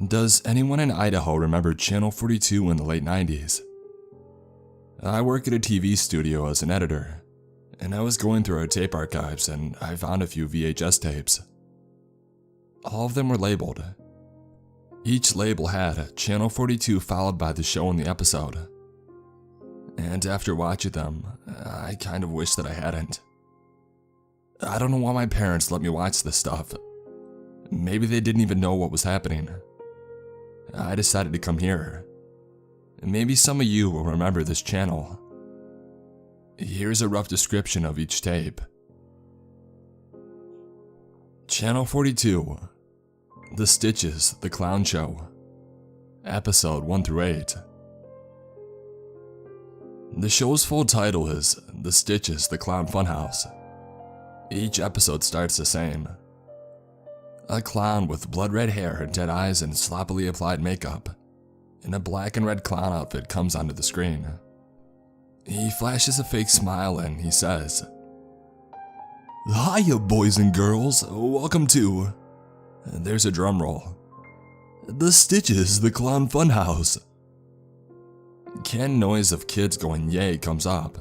Does anyone in Idaho remember Channel 42 in the late 90s? I work at a TV studio as an editor, and I was going through our tape archives and I found a few VHS tapes. All of them were labeled. Each label had Channel 42 followed by the show in the episode. And after watching them, I kind of wish that I hadn't. I don't know why my parents let me watch this stuff. Maybe they didn't even know what was happening. I decided to come here. Maybe some of you will remember this channel. Here's a rough description of each tape. Channel 42, The Stitches, The Clown Show, Episode 1 through 8. The show's full title is The Stitches, The Clown Funhouse. Each episode starts the same. A clown with blood-red hair, dead eyes, and sloppily applied makeup in a black and red clown outfit comes onto the screen. He flashes a fake smile and he says, "Hiya, boys and girls, welcome to..." There's a drum roll. "The Stitches, The Clown Funhouse." Canned noise of kids going yay comes up,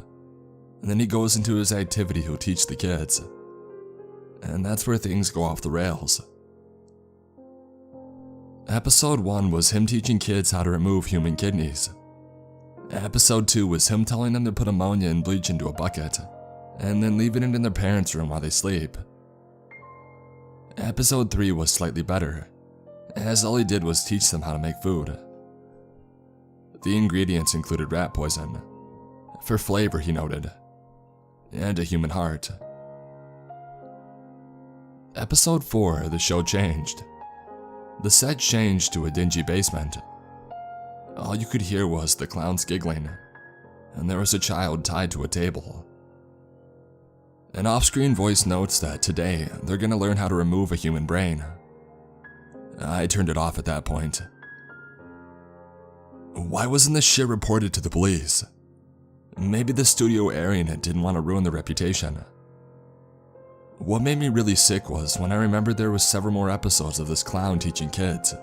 and then he goes into his activity to teach the kids. And that's where things go off the rails. Episode 1 was him teaching kids how to remove human kidneys. Episode 2 was him telling them to put ammonia and bleach into a bucket, and then leaving it in their parents' room while they sleep. Episode 3 was slightly better, as all he did was teach them how to make food. The ingredients included rat poison, for flavor he noted, and a human heart. Episode 4, the show changed. The set changed to a dingy basement. All you could hear was the clowns giggling, and there was a child tied to a table. An off-screen voice notes that today they're gonna learn how to remove a human brain. I turned it off at that point. Why wasn't this shit reported to the police? Maybe the studio airing it didn't want to ruin their reputation. What made me really sick was when I remembered there was several more episodes of this clown teaching kids.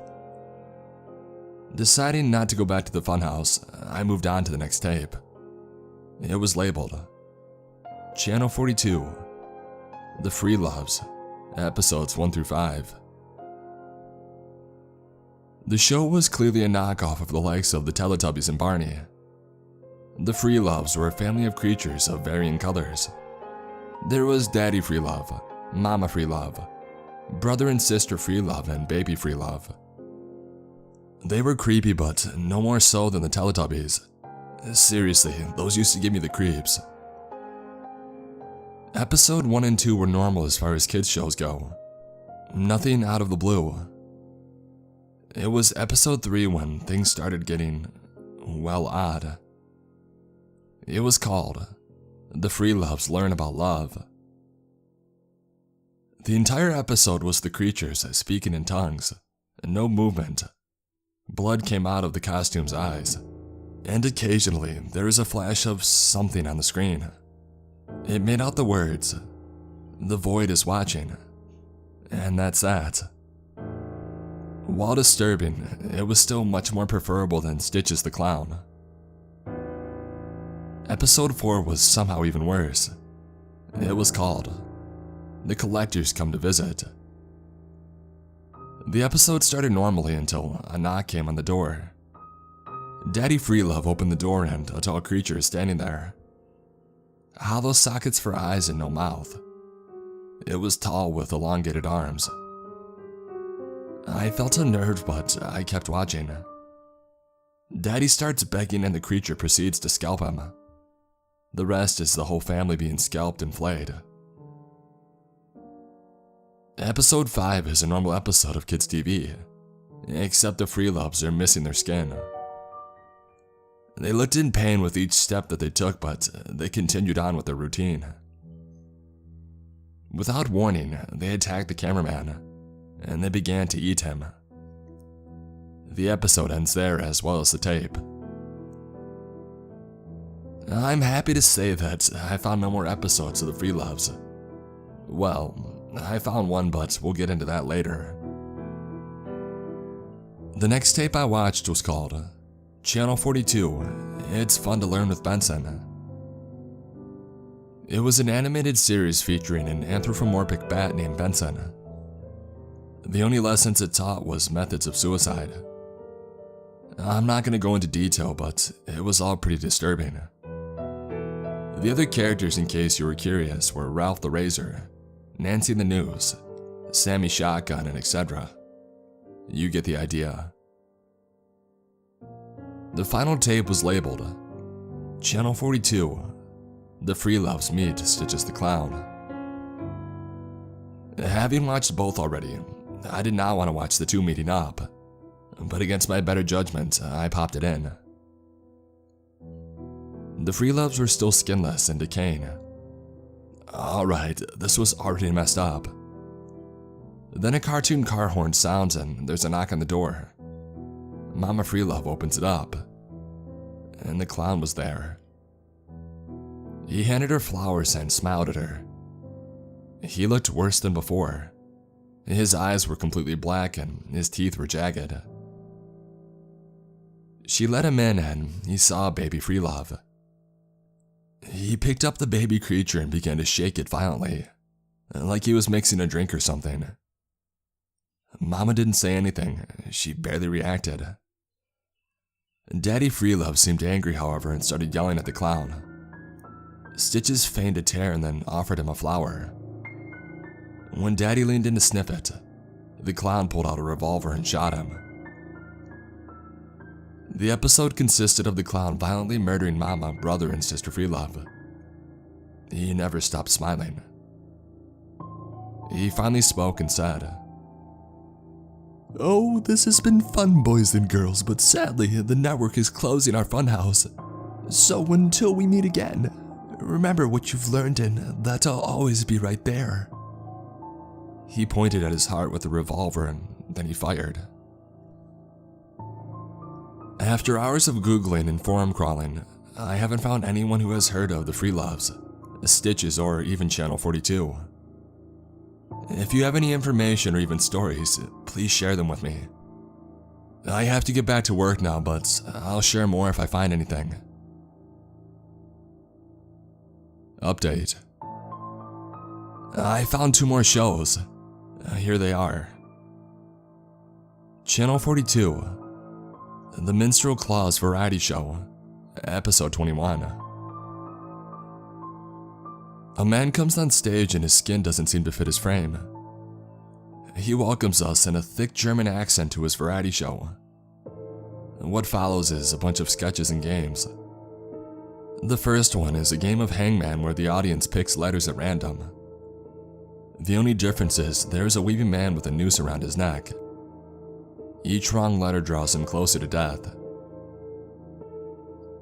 Deciding not to go back to the funhouse, I moved on to the next tape. It was labeled Channel 42, The Free Loves, Episodes 1 through 5. The show was clearly a knockoff of the likes of the Teletubbies and Barney. The Free Loves were a family of creatures of varying colors. There was Daddy Free Love, Mama Free Love, Brother and Sister Free Love, and Baby Free Love. They were creepy, but no more so than the Teletubbies. Seriously, those used to give me the creeps. Episode 1 and 2 were normal as far as kids shows go. Nothing out of the blue. It was episode 3 when things started getting, well, odd. It was called The Free Loves Learn About Love. The entire episode was the creatures speaking in tongues, no movement. Blood came out of the costume's eyes, and occasionally there was a flash of something on the screen. It made out the words, "The void is watching," and that's that. While disturbing, it was still much more preferable than Stitches the Clown. Episode 4 was somehow even worse. It was called The Collectors Come to Visit. The episode started normally until a knock came on the door. Daddy Freelove opened the door and a tall creature is standing there. Hollow sockets for eyes and no mouth. It was tall with elongated arms. I felt unnerved, but I kept watching. Daddy starts begging and the creature proceeds to scalp him. The rest is the whole family being scalped and flayed. Episode 5 is a normal episode of kids' TV, except the Freeloves are missing their skin. They looked in pain with each step that they took, but they continued on with their routine. Without warning, they attacked the cameraman, and they began to eat him. The episode ends there as well as the tape. I'm happy to say that I found no more episodes of the Freeloves. Well, I found one, but we'll get into that later. The next tape I watched was called Channel 42, It's Fun to Learn with Benson. It was an animated series featuring an anthropomorphic bat named Benson. The only lessons it taught was methods of suicide. I'm not going to go into detail, but it was all pretty disturbing. The other characters, in case you were curious, were Ralph the Razor, Nancy the News, Sammy Shotgun, and etc. You get the idea. The final tape was labeled Channel 42, The Free Loves Meet Stitches the Clown. Having watched both already, I did not want to watch the two meeting up, but against my better judgment, I popped it in. The Free Loves were still skinless and decaying. Alright, this was already messed up. Then a cartoon car horn sounds and there's a knock on the door. Mama Freelove opens it up, and the clown was there. He handed her flowers and smiled at her. He looked worse than before. His eyes were completely black and his teeth were jagged. She let him in and he saw baby Freelove. He picked up the baby creature and began to shake it violently, like he was mixing a drink or something. Mama didn't say anything, she barely reacted. Daddy Freelove seemed angry, however, and started yelling at the clown. Stitches feigned a tear and then offered him a flower. When Daddy leaned in to sniff it, the clown pulled out a revolver and shot him. The episode consisted of the clown violently murdering Mama, brother, and sister Freelove. He never stopped smiling. He finally spoke and said, "Oh, this has been fun, boys and girls, but sadly, the network is closing our funhouse. So until we meet again, remember what you've learned and that I'll always be right there." He pointed at his heart with a revolver and then he fired. After hours of Googling and forum crawling, I haven't found anyone who has heard of the Freeloves, Stitches, or even Channel 42. If you have any information or even stories, please share them with me. I have to get back to work now, but I'll share more if I find anything. Update. I found 2 more shows. Here they are. Channel 42, The Minstrel Claus Variety Show, Episode 21. A man comes on stage and his skin doesn't seem to fit his frame. He welcomes us in a thick German accent to his variety show. What follows is a bunch of sketches and games. The first one is a game of hangman where the audience picks letters at random. The only difference is there's a weeping man with a noose around his neck. Each wrong letter draws him closer to death.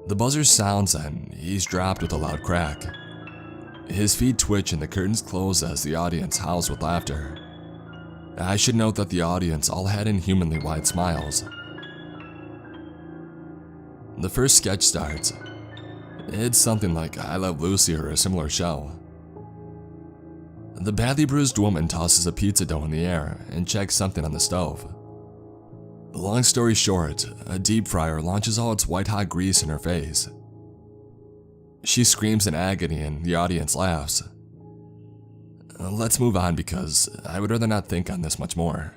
The buzzer sounds and he's dropped with a loud crack. His feet twitch and the curtains close as the audience howls with laughter. I should note that the audience all had inhumanly wide smiles. The first sketch starts. It's something like I Love Lucy or a similar show. The badly bruised woman tosses a pizza dough in the air and checks something on the stove. Long story short, a deep fryer launches all its white-hot grease in her face. She screams in agony and the audience laughs. Let's move on because I would rather not think on this much more.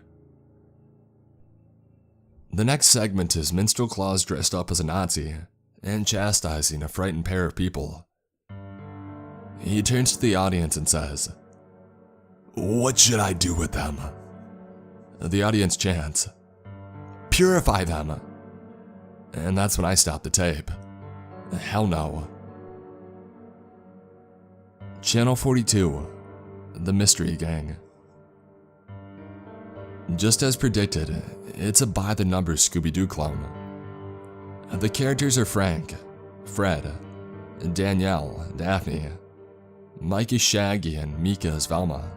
The next segment is Minstrel Claus dressed up as a Nazi and chastising a frightened pair of people. He turns to the audience and says, "What should I do with them?" The audience chants, "Purify them." And that's when I stop the tape. Hell no. Channel 42, The Mystery Gang. Just as predicted, it's a by-the-numbers Scooby-Doo clone. The characters are Frank, Fred, Danielle, Daphne, Mike is Shaggy, and Mika is Velma.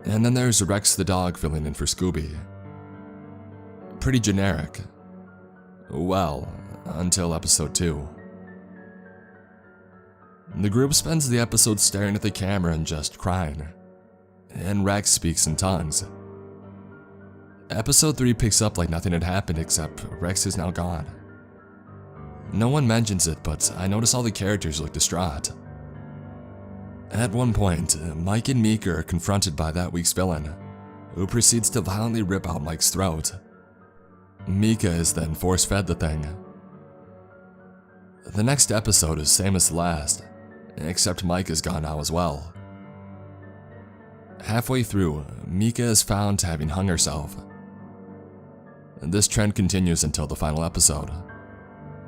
And then there's Rex the dog filling in for Scooby. Pretty generic. Well, until episode 2. The group spends the episode staring at the camera and just crying. And Rex speaks in tongues. Episode 3 picks up like nothing had happened except Rex is now gone. No one mentions it, but I notice all the characters look distraught. At one point, Mike and Mika are confronted by that week's villain, who proceeds to violently rip out Mike's throat. Mika is then force-fed the thing. The next episode is same as the last, except Mike is gone now as well. Halfway through, Mika is found having hung herself. This trend continues until the final episode,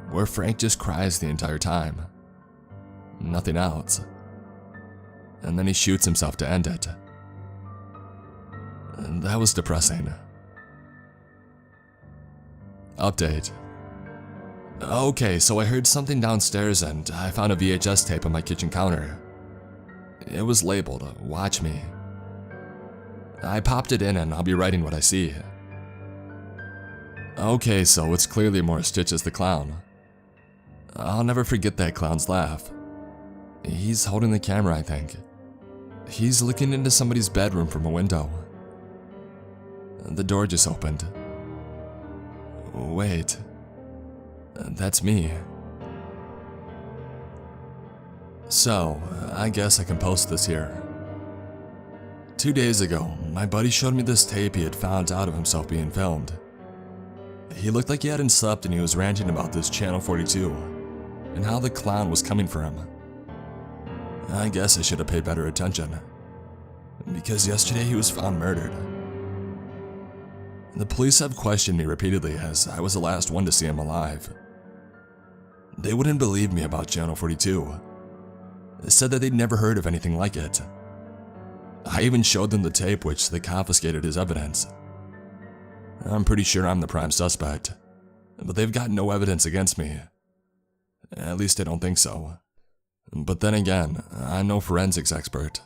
where Frank just cries the entire time. Nothing else. And then he shoots himself to end it. And that was depressing. Update. Okay, so I heard something downstairs and I found a VHS tape on my kitchen counter. It was labeled, "Watch Me." I popped it in and I'll be writing what I see. Okay, so it's clearly more Stitch as the clown. I'll never forget that clown's laugh. He's holding the camera, I think. He's looking into somebody's bedroom from a window. The door just opened. Wait. That's me. So, I guess I can post this here. 2 days ago, my buddy showed me this tape he had found out of himself being filmed. He looked like he hadn't slept and he was ranting about this Channel 42 and how the clown was coming for him. I guess I should have paid better attention, because yesterday he was found murdered. The police have questioned me repeatedly as I was the last one to see him alive. They wouldn't believe me about Channel 42. They said that they'd never heard of anything like it. I even showed them the tape, which they confiscated as evidence. I'm pretty sure I'm the prime suspect, but they've got no evidence against me. At least I don't think so. But then again, I'm no forensics expert.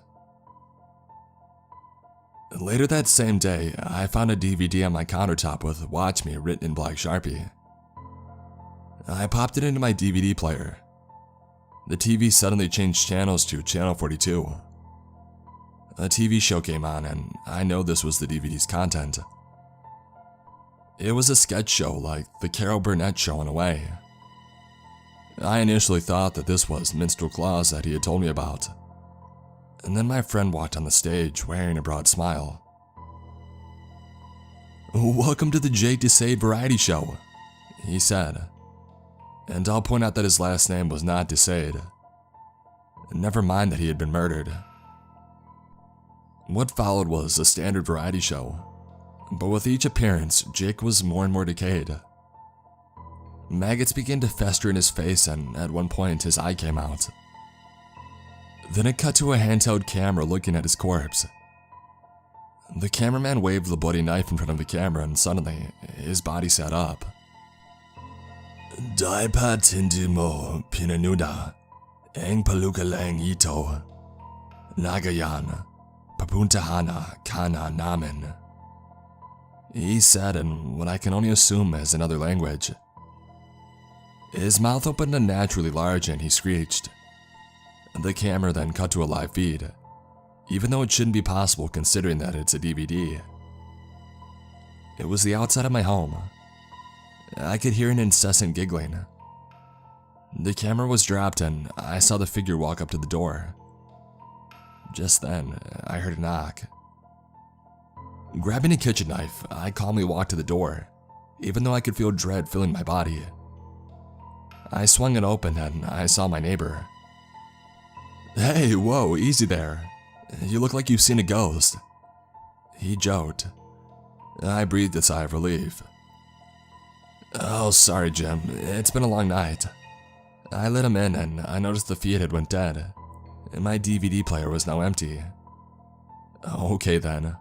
Later that same day, I found a DVD on my countertop with "Watch Me" written in black Sharpie. I popped it into my DVD player. The TV suddenly changed channels to Channel 42. A TV show came on, and I know this was the DVD's content. It was a sketch show like the Carol Burnett show in a way. I initially thought that this was Minstrel Claus that he had told me about. And then my friend walked on the stage wearing a broad smile. "Welcome to the Jake Desade Variety Show," he said. And I'll point out that his last name was not Desade. Never mind that he had been murdered. What followed was a standard variety show, but with each appearance, Jake was more and more decayed. Maggots began to fester in his face, and at one point his eye came out. Then it cut to a handheld camera looking at his corpse. The cameraman waved the bloody knife in front of the camera, and suddenly, his body sat up. "Daipa tindimo pinanuda, eng palukalang ito, nagayan, papuntahana kana namin," he said in what I can only assume is another language. His mouth opened unnaturally large and he screeched. The camera then cut to a live feed, even though it shouldn't be possible considering that it's a DVD. It was the outside of my home. I could hear an incessant giggling. The camera was dropped and I saw the figure walk up to the door. Just then, I heard a knock. Grabbing a kitchen knife, I calmly walked to the door, even though I could feel dread filling my body. I swung it open and I saw my neighbor. "Hey, whoa, easy there. You look like you've seen a ghost," he joked. I breathed a sigh of relief. "Oh, sorry, Jim. It's been a long night." I let him in and I noticed the feed had went dead, and my DVD player was now empty. Okay then.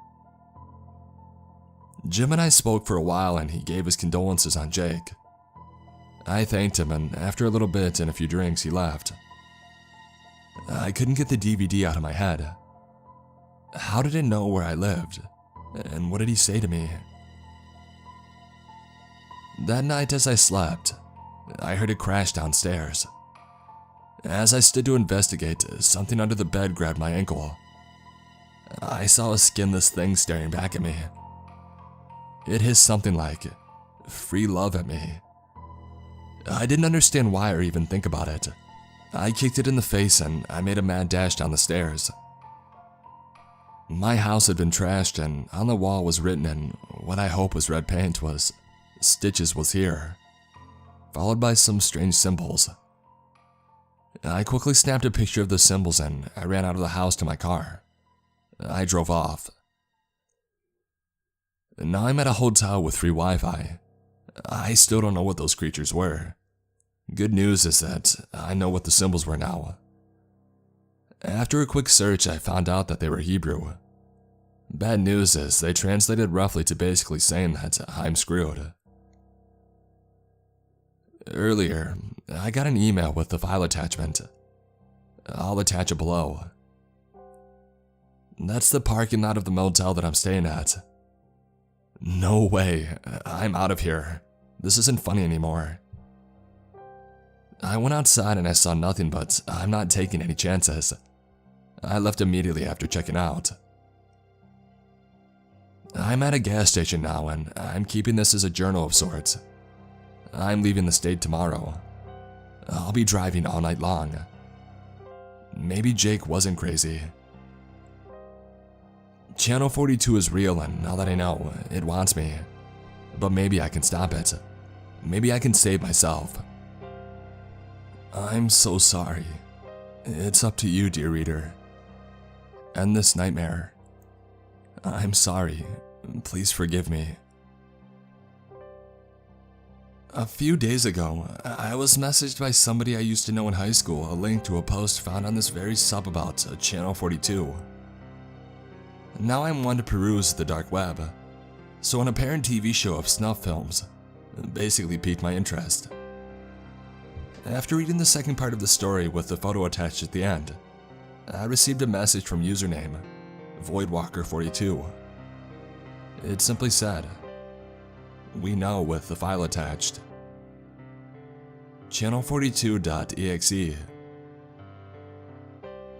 Jim and I spoke for a while and he gave his condolences on Jake. I thanked him, and after a little bit and a few drinks, he left. I couldn't get the DVD out of my head. How did it know where I lived? And what did he say to me? That night as I slept, I heard a crash downstairs. As I stood to investigate, something under the bed grabbed my ankle. I saw a skinless thing staring back at me. It hissed something like, "Free love" at me. I didn't understand why or even think about it. I kicked it in the face and I made a mad dash down the stairs. My house had been trashed, and on the wall was written in what I hope was red paint was, "Stitches was here," followed by some strange symbols. I quickly snapped a picture of the symbols and I ran out of the house to my car. I drove off. Now I'm at a hotel with free Wi-Fi. I still don't know what those creatures were. Good news is that I know what the symbols were now. After a quick search, I found out that they were Hebrew. Bad news is they translated roughly to basically saying that I'm screwed. Earlier, I got an email with the file attachment. I'll attach it below. That's the parking lot of the motel that I'm staying at. No way, I'm out of here. This isn't funny anymore. I went outside and I saw nothing, but I'm not taking any chances. I left immediately after checking out. I'm at a gas station now and I'm keeping this as a journal of sorts. I'm leaving the state tomorrow. I'll be driving all night long. Maybe Jake wasn't crazy. Channel 42 is real, and now that I know, it wants me. But maybe I can stop it. Maybe I can save myself. I'm so sorry. It's up to you, dear reader. End this nightmare. I'm sorry. Please forgive me. A few days ago, I was messaged by somebody I used to know in high school a link to a post found on this very sub about Channel 42. Now I'm one to peruse the dark web, so an apparent TV show of snuff films basically piqued my interest. After reading the second part of the story with the photo attached at the end, I received a message from username Voidwalker42. It simply said, "We know," with the file attached. Channel42.exe.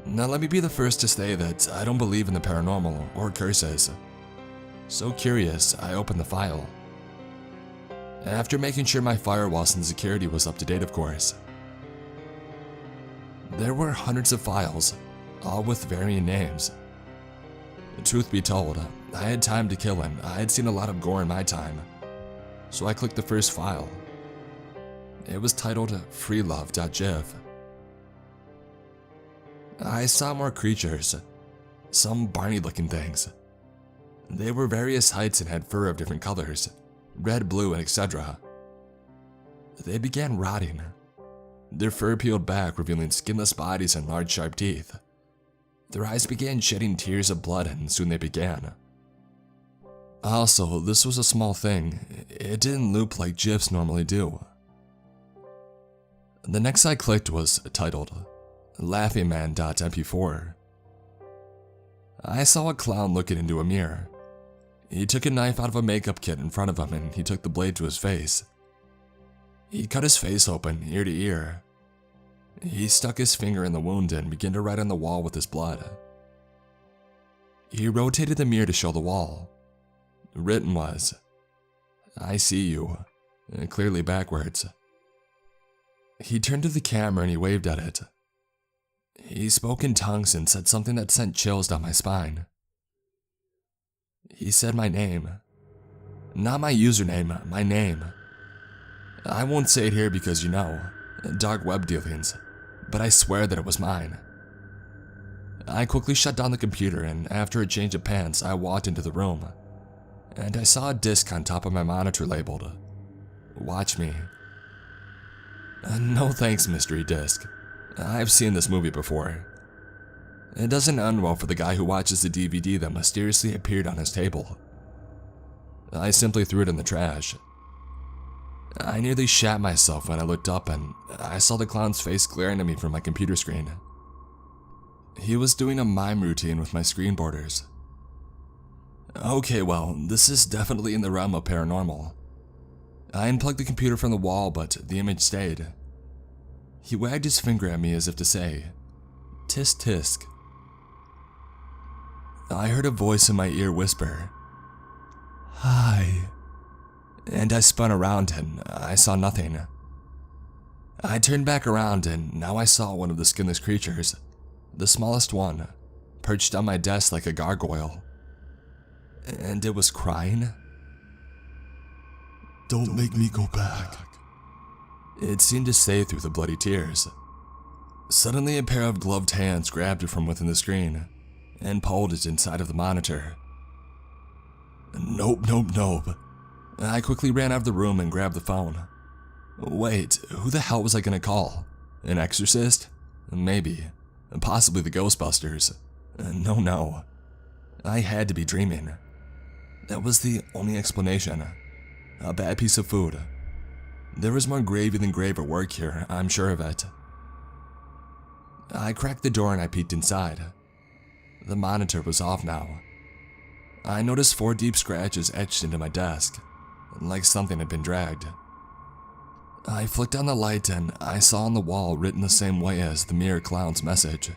Now let me be the first to say that I don't believe in the paranormal or curses. So curious, I opened the file. After making sure my firewalls and security was up to date, of course. There were hundreds of files, all with varying names. Truth be told, I had time to kill and I had seen a lot of gore in my time. So I clicked the first file. It was titled freelove.gif. I saw more creatures, some Barney-looking things. They were various heights and had fur of different colors, red, blue, and etc. They began rotting. Their fur peeled back, revealing skinless bodies and large sharp teeth. Their eyes began shedding tears of blood, and soon they began. Also, this was a small thing. It didn't loop like GIFs normally do. The next I clicked was titled laughingman.mp4. I saw a clown looking into a mirror. He took a knife out of a makeup kit in front of him and he took the blade to his face. He cut his face open, ear to ear. He stuck his finger in the wound and began to write on the wall with his blood. He rotated the mirror to show the wall. Written was, "I see you," clearly backwards. He turned to the camera and he waved at it. He spoke in tongues and said something that sent chills down my spine. He said my name. Not my username, my name. I won't say it here because dark web dealings, but I swear that it was mine. I quickly shut down the computer and after a change of pants, I walked into the room. And I saw a disc on top of my monitor labeled, "Watch me." No thanks, mystery disc. I've seen this movie before. It doesn't end well for the guy who watches the DVD that mysteriously appeared on his table. I simply threw it in the trash. I nearly shat myself when I looked up and I saw the clown's face glaring at me from my computer screen. He was doing a mime routine with my screen borders. Okay, well, this is definitely in the realm of paranormal. I unplugged the computer from the wall, but the image stayed. He wagged his finger at me as if to say, "Tisk tisk." I heard a voice in my ear whisper, "Hi." and I spun around and I saw nothing. I turned back around and now I saw one of the skinless creatures, the smallest one, perched on my desk like a gargoyle. And it was crying. Don't make me go back. It seemed to say through the bloody tears. Suddenly a pair of gloved hands grabbed it from within the screen and pulled it inside of the monitor. Nope. I quickly ran out of the room and grabbed the phone. Wait, who the hell was I gonna call? An exorcist? Maybe. Possibly the Ghostbusters. No. I had to be dreaming. That was the only explanation. A bad piece of food. There was more gravy than grave at work here, I'm sure of it. I cracked the door and I peeked inside. The monitor was off now. I noticed 4 deep scratches etched into my desk, like something had been dragged. I flicked on the light and I saw on the wall written the same way as the mirror clown's message.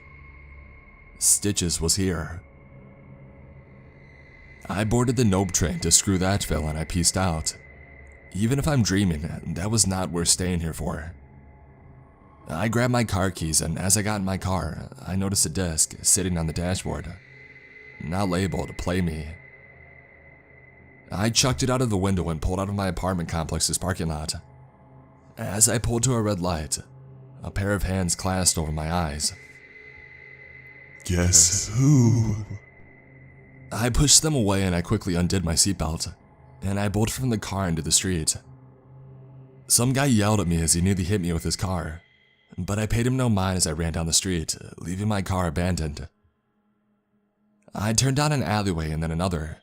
Stitches was here. I boarded the Nope train to screw that fill and I pieced out. Even if I'm dreaming, that was not worth staying here for. I grabbed my car keys and as I got in my car, I noticed a disc sitting on the dashboard, not labeled Play Me. I chucked it out of the window and pulled out of my apartment complex's parking lot. As I pulled to a red light, a pair of hands clasped over my eyes. Guess who? I pushed them away and I quickly undid my seatbelt, and I bolted from the car into the street. Some guy yelled at me as he nearly hit me with his car, but I paid him no mind as I ran down the street, leaving my car abandoned. I turned down an alleyway and then another.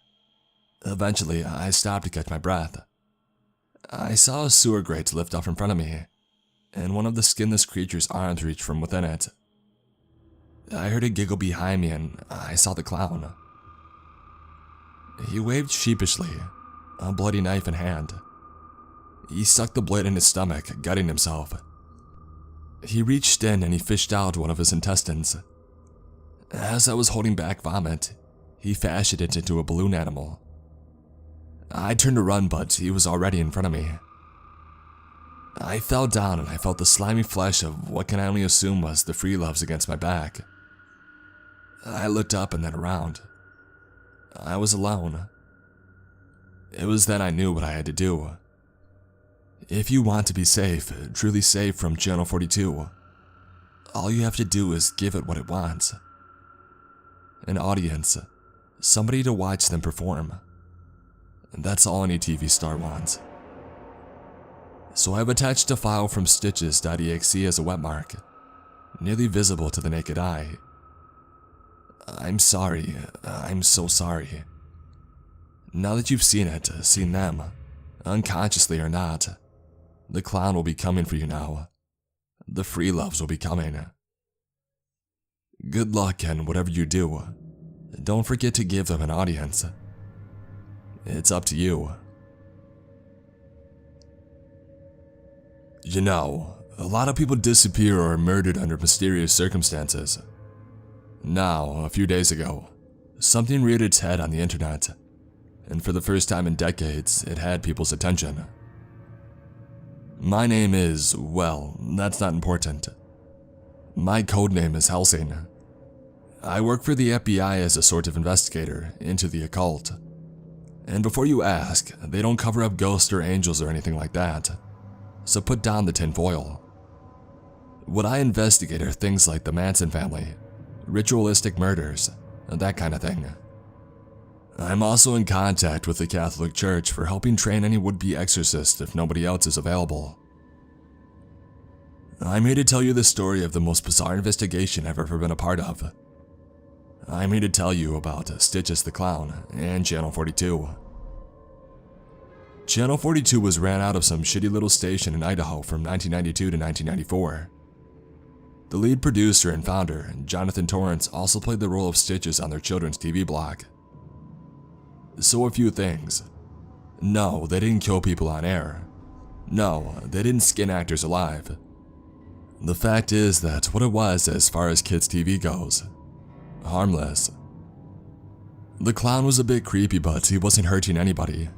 Eventually, I stopped to catch my breath. I saw a sewer grate lift up in front of me, and one of the skinless creature's arms reached from within it. I heard a giggle behind me and I saw the clown. He waved sheepishly, a bloody knife in hand. He stuck the blade in his stomach, gutting himself. He reached in and he fished out one of his intestines. As I was holding back vomit, he fashioned it into a balloon animal. I turned to run, but he was already in front of me. I fell down and I felt the slimy flesh of what can I only assume was the free loves against my back. I looked up and then around. I was alone. It was then I knew what I had to do. If you want to be safe, truly safe from Channel 42, all you have to do is give it what it wants. An audience, somebody to watch them perform. That's all any TV star wants. So I've attached a file from stitches.exe as a wet mark, nearly visible to the naked eye. I'm sorry, I'm so sorry. Now that you've seen it, seen them, unconsciously or not, the clown will be coming for you now. The free loves will be coming. Good luck and whatever you do, don't forget to give them an audience. It's up to you. You know, a lot of people disappear or are murdered under mysterious circumstances. Now, a few days ago, something reared its head on the internet, and for the first time in decades, it had people's attention. My name is, well, that's not important. My codename is Helsing. I work for the FBI as a sort of investigator into the occult. And before you ask, they don't cover up ghosts or angels or anything like that. So put down the tinfoil. What I investigate are things like the Manson family, ritualistic murders, that kind of thing. I'm also in contact with the Catholic Church for helping train any would-be exorcist if nobody else is available. I'm here to tell you the story of the most bizarre investigation I've ever been a part of. I'm here to tell you about Stitches the Clown and Channel 42. Channel 42 was ran out of some shitty little station in Idaho from 1992 to 1994. The lead producer and founder, Jonathan Torrance, also played the role of Stitches on their children's TV block. So a few things. No, they didn't kill people on air. No, they didn't skin actors alive. The fact is that what it was as far as kids' TV goes, harmless. The clown was a bit creepy, but he wasn't hurting anybody.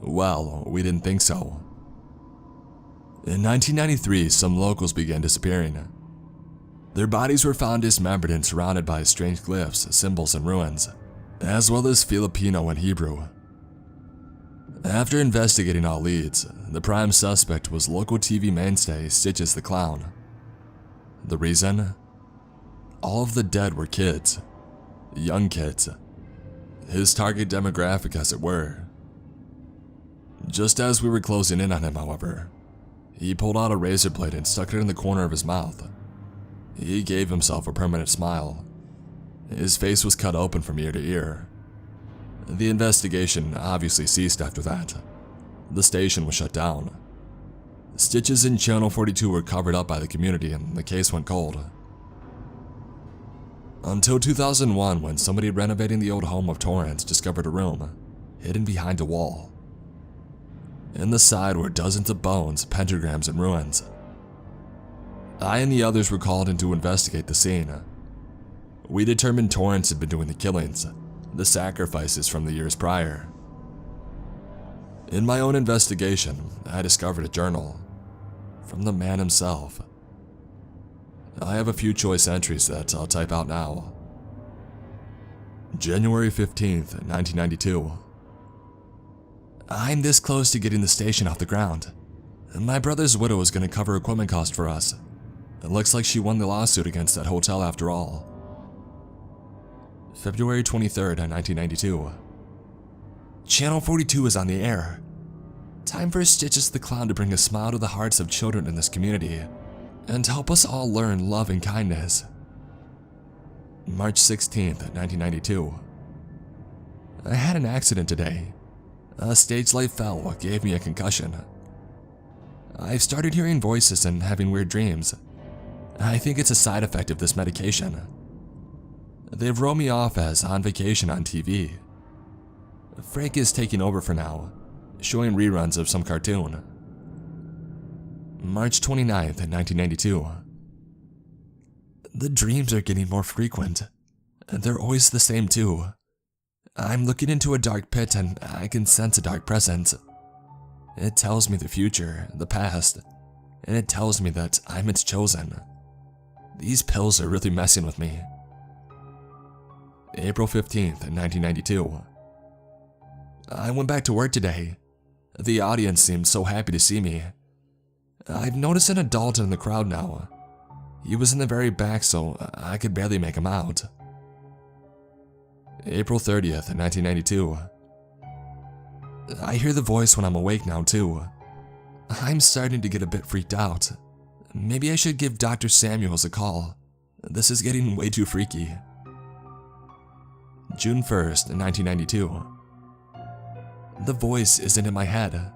Well, we didn't think so. In 1993, some locals began disappearing. Their bodies were found dismembered and surrounded by strange glyphs, symbols, and ruins, as well as Filipino and Hebrew. After investigating all leads, the prime suspect was local TV mainstay Stitches the Clown. The reason? All of the dead were kids. Young kids. His target demographic, as it were. Just as we were closing in on him, however, he pulled out a razor blade and stuck it in the corner of his mouth. He gave himself a permanent smile. His face was cut open from ear to ear. The investigation obviously ceased after that. The station was shut down. Stitches in Channel 42 were covered up by the community and the case went cold. Until 2001, when somebody renovating the old home of Torrance discovered a room hidden behind a wall. In the side were dozens of bones, pentagrams, and ruins. I and the others were called in to investigate the scene. We determined Torrance had been doing the killings, the sacrifices from the years prior. In my own investigation, I discovered a journal from the man himself. I have a few choice entries that I'll type out now. January 15th, 1992. I'm this close to getting the station off the ground. My brother's widow is going to cover equipment cost for us. It looks like she won the lawsuit against that hotel after all. February 23rd, 1992. Channel 42 is on the air. Time for Stitches the Clown to bring a smile to the hearts of children in this community and help us all learn love and kindness. March 16th, 1992. I had an accident today. A stage light fell, what gave me a concussion. I've started hearing voices and having weird dreams. I think it's a side effect of this medication. They've wrote me off as on vacation on TV. Frank is taking over for now, showing reruns of some cartoon. March 29th, 1992. The dreams are getting more frequent. They're always the same too. I'm looking into a dark pit and I can sense a dark presence. It tells me the future, the past, and it tells me that I'm its chosen. These pills are really messing with me. April 15th, 1992. I went back to work today. The audience seemed so happy to see me. I've noticed an adult in the crowd now. He was in the very back, so I could barely make him out. April 30th, 1992. I hear the voice when I'm awake now too. I'm starting to get a bit freaked out. Maybe I should give Dr. Samuels a call. This is getting way too freaky. June 1st, 1992. The voice isn't in my head.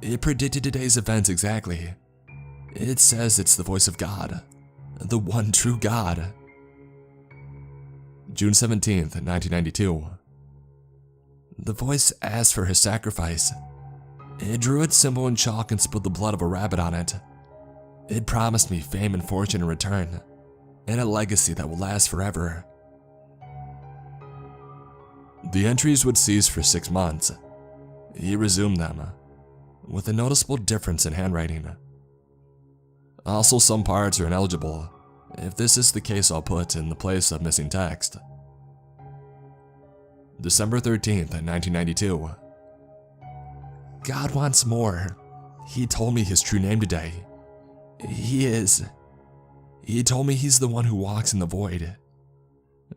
It predicted today's events exactly. It says it's the voice of God, the one true God. June 17th, 1992. The voice asked for his sacrifice. It drew its symbol in chalk and spilled the blood of a rabbit on it. It promised me fame and fortune in return, and a legacy that will last forever. The entries would cease for 6 months. He resumed them, with a noticeable difference in handwriting. Also, some parts are ineligible. If this is the case, I'll put in the place of missing text. December 13th, 1992. God wants more. He told me his true name today. He told me he's the one who walks in the void.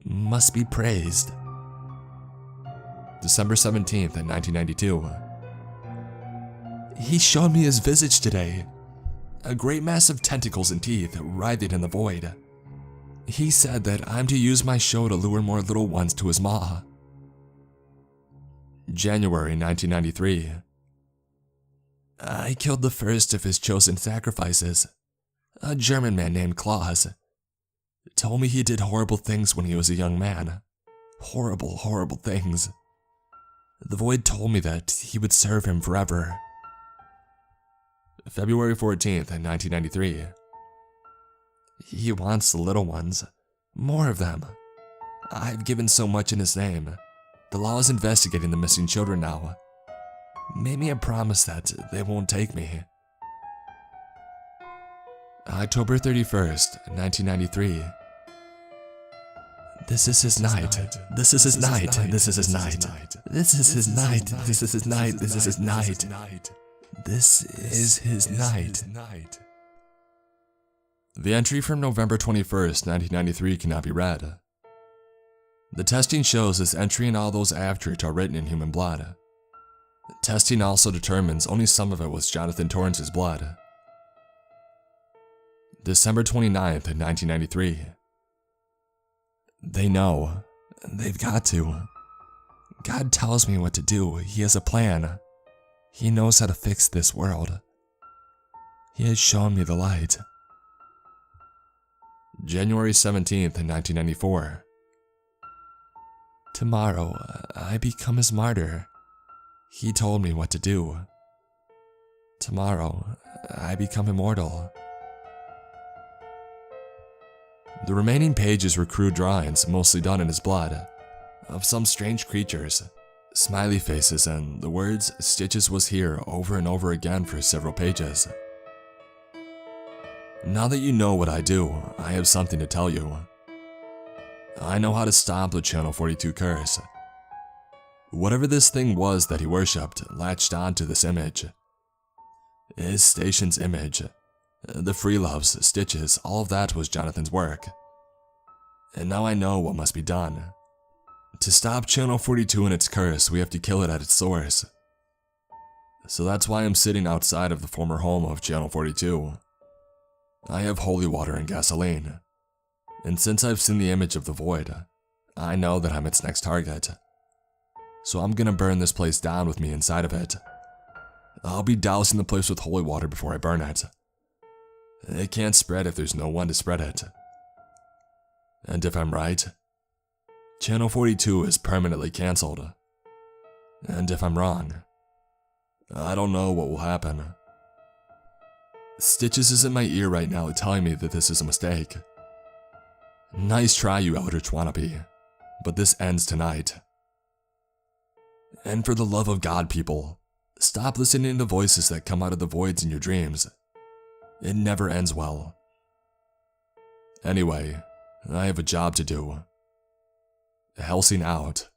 Must be praised. December 17th, 1992. He showed me his visage today. A great mass of tentacles and teeth writhing in the void. He said that I'm to use my show to lure more little ones to his maw. January 1993. I killed the first of his chosen sacrifices. A German man named Klaus. Told me he did horrible things when he was a young man. Horrible, horrible things. The void told me that he would serve him forever. February 14th, 1993. He wants the little ones. More of them. I've given so much in his name. The law is investigating the missing children now. made me a promise that they won't take me. October 31st, 1993. This is his night. This is his night. This is his night. This is his night. This is his night. This is his night. This is his night. The entry from November 21st, 1993 cannot be read. The testing shows this entry and all those after it are written in human blood. Testing also determines only some of it was Jonathan Torrance's blood. December 29th, 1993. They know. They've got to. God tells me what to do. He has a plan. He knows how to fix this world. He has shown me the light. January 17th, 1994. Tomorrow, I become his martyr. He told me what to do. Tomorrow, I become immortal. The remaining pages were crude drawings, mostly done in his blood, of some strange creatures, smiley faces, and the words "Stitches was here" over and over again for several pages. Now that you know what I do, I have something to tell you. I know how to stop the Channel 42 curse. Whatever this thing was that he worshipped latched onto this image. His station's image. The Freeloves, Stitches, all of that was Jonathan's work. And now I know what must be done. To stop Channel 42 and its curse, we have to kill it at its source. So that's why I'm sitting outside of the former home of Channel 42. I have holy water and gasoline. And since I've seen the image of the void, I know that I'm its next target. So I'm gonna burn this place down with me inside of it. I'll be dousing the place with holy water before I burn it. It can't spread if there's no one to spread it. And if I'm right, Channel 42 is permanently cancelled. And if I'm wrong, I don't know what will happen. Stitches is in my ear right now telling me that this is a mistake. Nice try, you Eldritch wannabe, but this ends tonight. And for the love of God, people, stop listening to voices that come out of the voids in your dreams. It never ends well. Anyway, I have a job to do. Helsing out.